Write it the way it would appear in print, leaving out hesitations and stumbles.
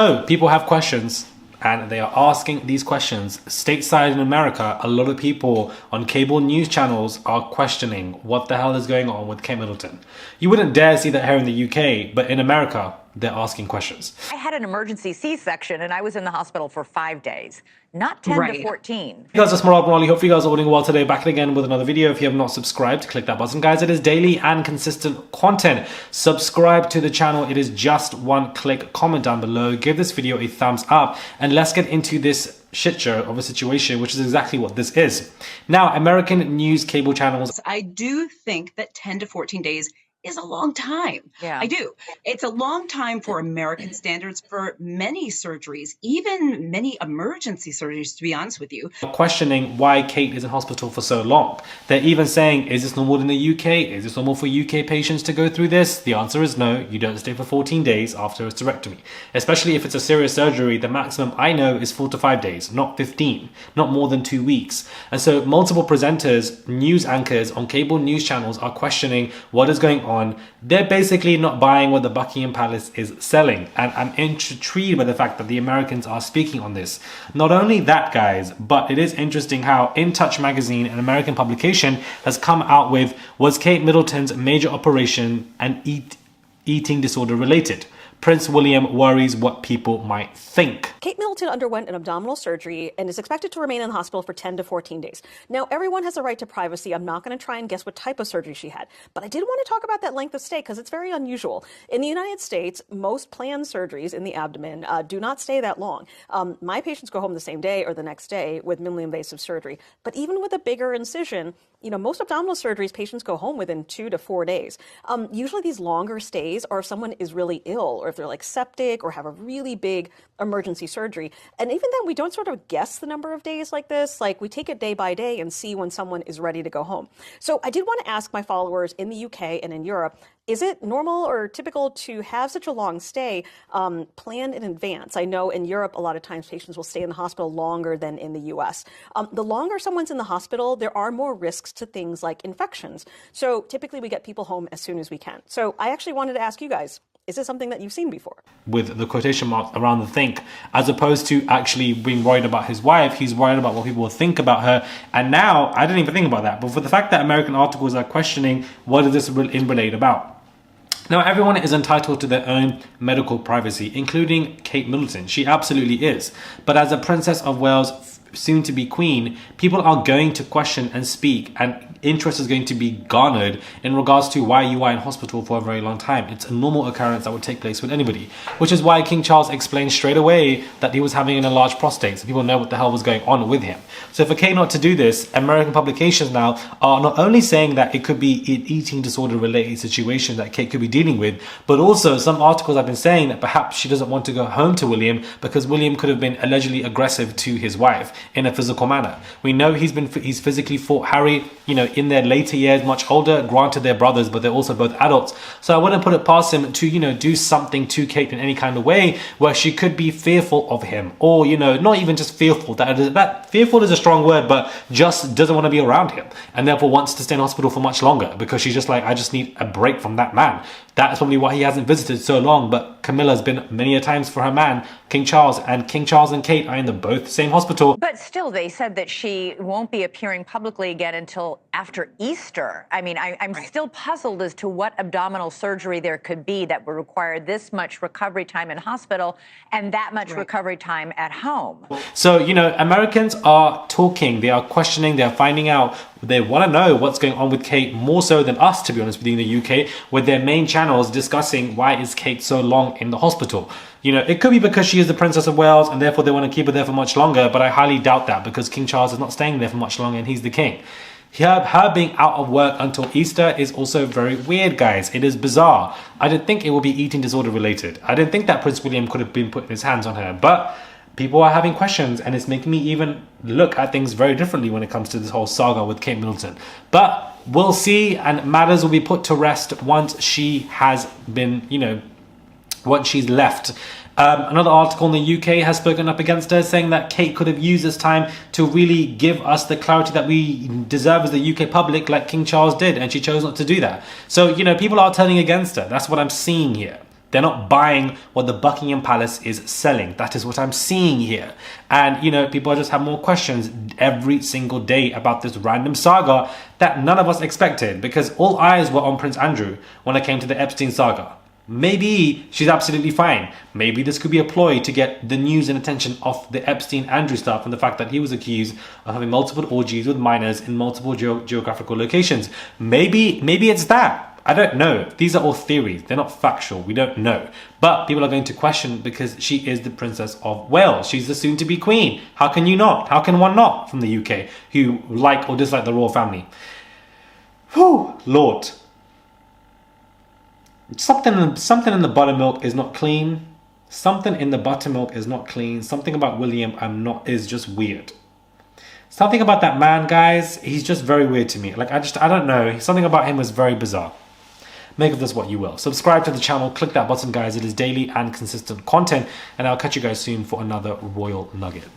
So people have questions and they are asking these questions. Stateside in America, a lot of people on cable news channels are questioning what the hell is going on with Kate Middleton. You wouldn't dare see that here in the UK, but in America, they're asking questions. I had an emergency C-section and I was in the hospital for 5 days, not 10 to 14. Hey guys, it's Molly. Hope you guys are all doing well today. Back again with another video. If you have not subscribed, click that button, guys. It is daily and consistent content. Subscribe to the channel. It is just one click. Comment down below. Give this video a thumbs up. And let's get into this shit show of a situation, which is exactly what this is. Now, American news cable channels. I do think that 10 to 14 days is a long time. Yeah. I do. It's a long time for American standards for many surgeries, even many emergency surgeries, to be honest with you. Questioning why Kate is in hospital for so long. They're even saying, is this normal in the UK? Is this normal for UK patients to go through this? The answer is no. You don't stay for 14 days after a hysterectomy. Especially if it's a serious surgery, the maximum I know is 4 to 5 days, not 15, not more than 2 weeks. And so multiple presenters, news anchors on cable news channels are questioning what is going on. They're basically not buying what the Buckingham Palace is selling, and I'm intrigued by the fact that the Americans are speaking on this. Not only that, guys, but it is interesting how In Touch magazine, an American publication, has come out with, was Kate Middleton's major operation and eating disorder related? Prince William worries what people might think. Kate Middleton underwent an abdominal surgery and is expected to remain in the hospital for 10 to 14 days. Now, everyone has a right to privacy. I'm not going to try and guess what type of surgery she had, but I did want to talk about that length of stay because it's very unusual. In the United States, most planned surgeries in the abdomen do not stay that long. My patients go home the same day or the next day with minimally invasive surgery, but even with a bigger incision, most abdominal surgeries, patients go home within 2 to 4 days. Usually these longer stays are if someone is really ill or if they're like septic or have a really big emergency surgery. And even then, we don't sort of guess the number of days like this. Like we take it day by day and see when someone is ready to go home. So I did want to ask my followers in the UK and in Europe, is it normal or typical to have such a long stay planned in advance? I know in Europe, a lot of times patients will stay in the hospital longer than in the US. The longer someone's in the hospital, there are more risks to things like infections. So typically we get people home as soon as we can. So I actually wanted to ask you guys, is this something that you've seen before? With the quotation marks around the think, as opposed to actually being worried about his wife, he's worried about what people will think about her. And now, I didn't even think about that, but for the fact that American articles are questioning what is this relate about? Now, everyone is entitled to their own medical privacy, including Kate Middleton. She absolutely is. But as a Princess of Wales, soon to be queen, people are going to question and speak, and interest is going to be garnered in regards to why you are in hospital for a very long time. It's a normal occurrence that would take place with anybody, which is why King Charles explained straight away that he was having an enlarged prostate, so people know what the hell was going on with him. So for Kate not to do this, American publications now are not only saying that it could be an eating disorder related situation that Kate could be dealing with, but also some articles have been saying that perhaps she doesn't want to go home to William because William could have been allegedly aggressive to his wife in a physical manner. We know he's physically fought Harry, in their later years, much older. Granted, they're brothers, but they're also both adults. So I wouldn't put it past him to, do something to Kate in any kind of way where she could be fearful of him, or, not even just fearful. That fearful is a strong word, but just doesn't want to be around him, and therefore wants to stay in hospital for much longer because she's just like, I just need a break from that man. That's probably why he hasn't visited so long. But Camilla's been many a times for her man, King Charles, and King Charles and Kate are in the both same hospital. But still, they said that she won't be appearing publicly again until after Easter. I mean, I'm still puzzled as to what abdominal surgery there could be that would require this much recovery time in hospital and that much recovery time at home. So, Americans are talking, they are questioning, they are finding out. They want to know what's going on with Kate more so than us, to be honest with you, in the UK, with their main channels discussing why is Kate so long in the hospital. It could be because she is the Princess of Wales and therefore they want to keep her there for much longer, but I highly doubt that because King Charles is not staying there for much longer and he's the king. Her being out of work until Easter is also very weird, guys. It is bizarre. I didn't think it would be eating disorder related. I didn't think that Prince William could have been putting his hands on her, but people are having questions and it's making me even look at things very differently when it comes to this whole saga with Kate Middleton. But we'll see, and matters will be put to rest once she has been, once she's left. Another article in the UK has spoken up against her, saying that Kate could have used this time to really give us the clarity that we deserve as the UK public, like King Charles did, and she chose not to do that. So, people are turning against her. That's what I'm seeing here. They're not buying what the Buckingham Palace is selling. That is what I'm seeing here. And, you know, people just have more questions every single day about this random saga that none of us expected, because all eyes were on Prince Andrew when it came to the Epstein saga. Maybe she's absolutely fine. Maybe this could be a ploy to get the news and attention off the Epstein-Andrew stuff and the fact that he was accused of having multiple orgies with minors in multiple geographical locations. Maybe it's that. I don't know. These are all theories. They're not factual. We don't know. But people are going to question because she is the Princess of Wales. She's the soon-to-be queen. How can you not? How can one not from the UK who like or dislike the royal family? Whew, Lord. Something in the buttermilk is not clean. Something in the buttermilk is not clean. Something about William is just weird. Something about that man, guys, he's just very weird to me. Like, I don't know. Something about him was very bizarre. Make of this what you will. Subscribe to the channel. Click that button, guys. It is daily and consistent content. And I'll catch you guys soon for another Royal Nugget.